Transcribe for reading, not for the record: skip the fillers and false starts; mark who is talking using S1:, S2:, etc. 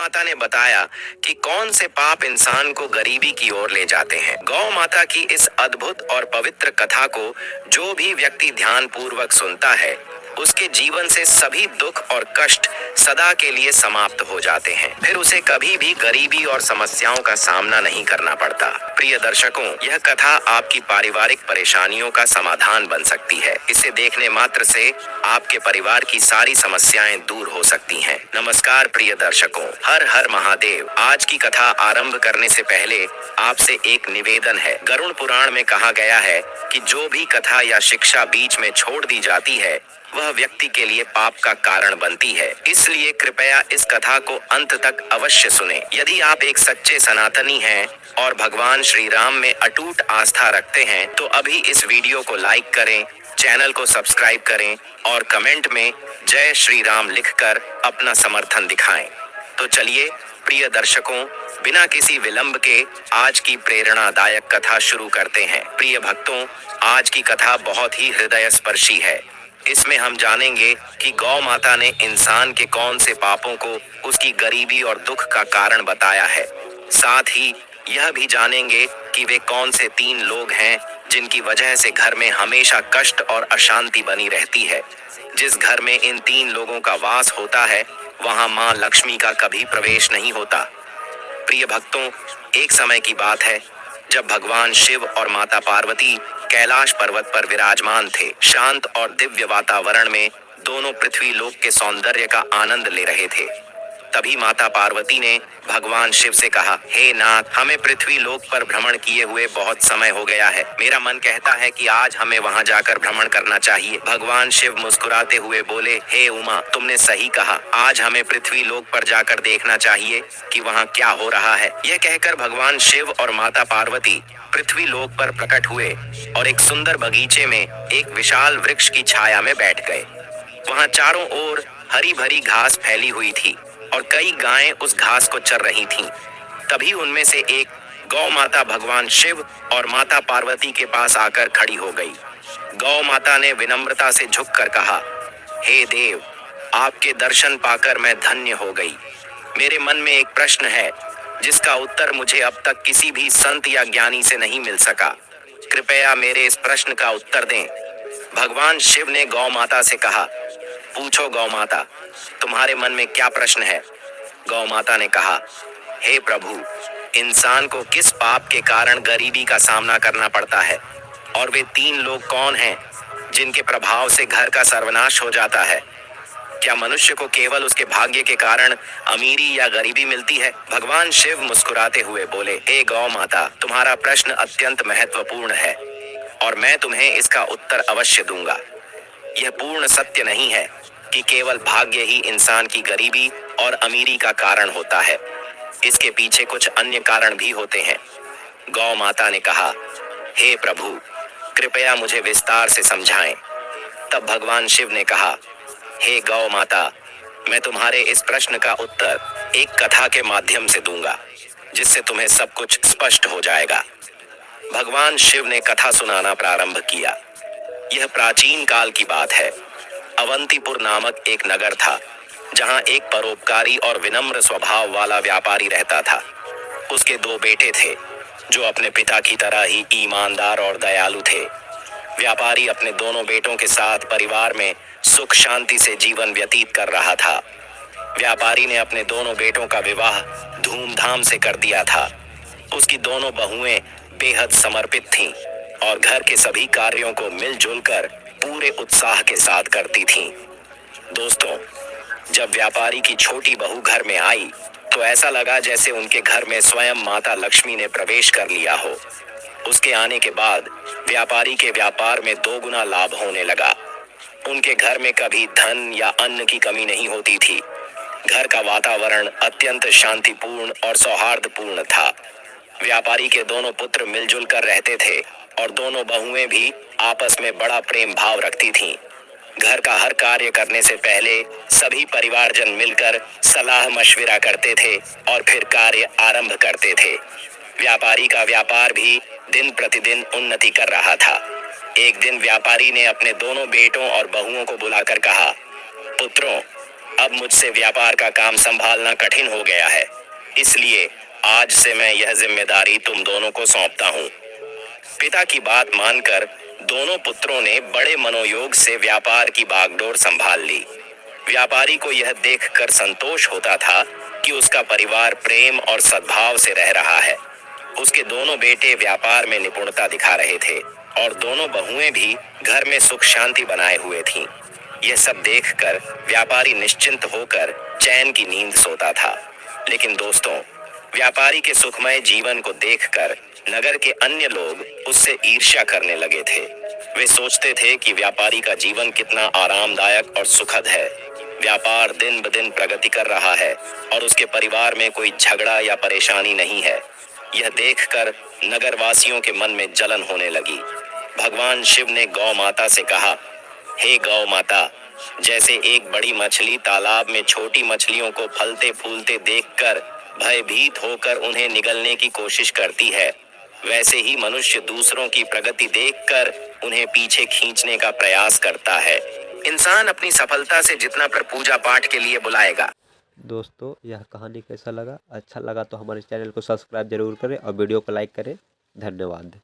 S1: माता ने बताया कि कौन से पाप इंसान को गरीबी की ओर ले जाते हैं। गौ माता की इस अद्भुत और पवित्र कथा को जो भी व्यक्ति ध्यान पूर्वक सुनता है, उसके जीवन से सभी दुख और कष्ट सदा के लिए समाप्त हो जाते हैं। फिर उसे कभी भी गरीबी और समस्याओं का सामना नहीं करना पड़ता। प्रिय दर्शकों, यह कथा आपकी पारिवारिक परेशानियों का समाधान बन सकती है। इसे देखने मात्र से आपके परिवार की सारी समस्याएं दूर हो सकती हैं। नमस्कार प्रिय दर्शकों, हर हर महादेव। आज की कथा आरंभ करने से पहले आपसे एक निवेदन है। गरुड़ पुराण में कहा गया है कि जो भी कथा या शिक्षा बीच में छोड़ दी जाती है, वह व्यक्ति के लिए पाप का कारण बनती है। इसलिए कृपया इस कथा को अंत तक अवश्य सुने। यदि आप एक सच्चे सनातनी हैं और भगवान श्री राम में अटूट आस्था रखते हैं, तो अभी इस वीडियो को लाइक करें, चैनल को सब्सक्राइब करें और कमेंट में जय श्री राम लिखकर अपना समर्थन दिखाएं। तो चलिए प्रिय दर्शकों, बिना किसी विलंब के आज की प्रेरणादायक कथा शुरू करते हैं। प्रिय भक्तों, आज की कथा बहुत ही हृदय स्पर्शी है। इसमें हम जानेंगे कि गौ माता ने इंसान के कौन से पापों को उसकी गरीबी और दुख का कारण बताया है। साथ ही यह भी जानेंगे कि वे कौन से 3 लोग हैं जिनकी वजह से घर में हमेशा कष्ट और अशांति बनी रहती है। जिस घर में इन 3 लोगों का वास होता है, वहां मां लक्ष्मी का कभी प्रवेश नहीं होता। प्रिय भक्तों, एक समय की बात है जब भगवान शिव और माता पार्वती कैलाश पर्वत पर विराजमान थे। शांत और दिव्य वातावरण में दोनों पृथ्वी लोक के सौंदर्य का आनंद ले रहे थे। तभी माता पार्वती ने भगवान शिव से कहा, हे नाथ, हमें पृथ्वी लोक पर भ्रमण किए हुए बहुत समय हो गया है। मेरा मन कहता है कि आज हमें वहां जाकर भ्रमण करना चाहिए। भगवान शिव मुस्कुराते हुए बोले, हे उमा, तुमने सही कहा। आज हमें पृथ्वी लोक पर जाकर देखना चाहिए कि वहां क्या हो रहा है। यह कहकर भगवान शिव और माता पार्वती पृथ्वी लोक पर प्रकट हुए और एक सुंदर बगीचे में एक विशाल वृक्ष की छाया में बैठ गए। वहां चारों ओर हरी भरी घास फैली हुई थी और कई गायें उस घास को चर रही थीं। तभी उनमें से एक गौ माता भगवान शिव और माता पार्वती के पास आकर खड़ी हो गई। गौ माता ने विनम्रता से झुककर कहा, हे देव, आपके दर्शन पाकर मैं धन्य हो गई। मेरे मन में एक प्रश्न है जिसका उत्तर मुझे अब तक किसी भी संत या ज्ञानी से नहीं मिल सका। कृपया मेरे इस प्रश्न का उत्तर दें। भगवान शिव ने गौ माता से कहा, पूछो गौ माता, तुम्हारे मन में क्या प्रश्न है। गौ माता ने कहा, हे प्रभु, इंसान को किस पाप के कारण गरीबी का सामना करना पड़ता है, और वे 3 लोग कौन हैं जिनके प्रभाव से घर का सर्वनाश हो जाता है। क्या मनुष्य को केवल उसके भाग्य के कारण अमीरी या गरीबी मिलती है। भगवान शिव मुस्कुराते हुए बोले, हे गौ माता, तुम्हारा प्रश्न अत्यंत महत्वपूर्ण है और मैं तुम्हें इसका उत्तर अवश्य दूंगा। यह पूर्ण सत्य नहीं है कि केवल भाग्य ही इंसान की गरीबी और अमीरी का कारण होता है। इसके पीछे कुछ अन्य कारण भी होते हैं। गौ माता ने कहा, हे प्रभु, कृपया मुझे विस्तार से समझाएं। तब भगवान शिव ने कहा, हे गौ माता, मैं तुम्हारे इस प्रश्न का उत्तर एक कथा के माध्यम से दूंगा, जिससे तुम्हें सब कुछ स्पष्ट हो जाएगा। भगवान शिव ने कथा सुनाना प्रारंभ किया। यह प्राचीन काल की बात है। अवंतीपुर नामक एक नगर था, जहां एक परोपकारी और विनम्र स्वभाव वाला व्यापारी रहता था। उसके 2 बेटे थे, जो अपने पिता की तरह ही ईमानदार और दयालु थे। व्यापारी अपने दोनों बेटों के साथ परिवार में सुख शांति से जीवन व्यतीत कर रहा था। व्यापारी ने अपने दोनों बेटों का विवाह धूमधाम से कर दिया था। उसकी दोनों बहुएं बेहद समर्पित थीं और घर के सभी कार्यों को मिलजुल कर पूरे उत्साह के साथ करती थीं। दोस्तों, जब व्यापारी की छोटी बहू घर में आई, तो ऐसा लगा जैसे उनके घर में स्वयं माता लक्ष्मी ने प्रवेश कर लिया हो। उसके आने के बाद व्यापारी के व्यापार में 2 गुना लाभ होने लगा। उनके घर में कभी धन या अन्न की कमी नहीं होती थी। घर का वातावरण अत्यंत शांतिपूर्ण और सौहार्दपूर्ण था। व्यापारी के दोनों पुत्र मिलजुल कर रहते थे और दोनों बहुएं भी आपस में बड़ा प्रेम भाव रखती थीं। घर का हर कार्य करने से पहले सभी परिवारजन मिलकर सलाह मशविरा करते थे और फिर कार्य आरंभ करते थे। व्यापारी का व्यापार भी दिन प्रतिदिन उन्नति कर रहा था। एक दिन व्यापारी ने अपने दोनों बेटों और बहुओं को बुलाकर कहा, पुत्रों, अब मुझसे व्यापार का काम संभालना कठिन हो गया है, इसलिए आज से मैं यह जिम्मेदारी तुम दोनों को सौंपता हूँ। पिता की बात मानकर दोनों पुत्रों ने बड़े मनोयोग से व्यापार की बागडोर संभाल ली। व्यापारी को यह देखकर संतोष होता था कि उसका परिवार प्रेम और सद्भाव से रह रहा है। उसके दोनों बेटे व्यापार में निपुणता दिखा रहे थे और दोनों बहुएं भी घर में सुख शांति बनाए हुए थीं। यह सब देखकर व्यापारी निश्चिंत होकर चैन की नींद सोता था। लेकिन दोस्तों, व्यापारी के सुखमय जीवन को देखकर नगर के अन्य लोग उससे ईर्ष्या करने लगे थे। वे सोचते थे कि व्यापारी का जीवन कितना आरामदायक और सुखद है। व्यापार दिन ब दिन प्रगति कर रहा है और उसके परिवार में कोई झगड़ा या परेशानी नहीं है। यह देखकर नगरवासियों के मन में जलन होने लगी। भगवान शिव ने गौ माता से कहा, हे गौ माता, जैसे एक बड़ी मछली तालाब में छोटी मछलियों को फलते फूलते देखकर भयभीत होकर उन्हें निगलने की कोशिश करती है, वैसे ही मनुष्य दूसरों की प्रगति देखकर उन्हें पीछे खींचने का प्रयास करता है। इंसान अपनी सफलता से जितना पर पूजा पाठ के लिए बुलाएगा।
S2: दोस्तों, यह कहानी कैसा लगा? अच्छा लगा तो हमारे चैनल को सब्सक्राइब जरूर करें और वीडियो को लाइक करें। धन्यवाद।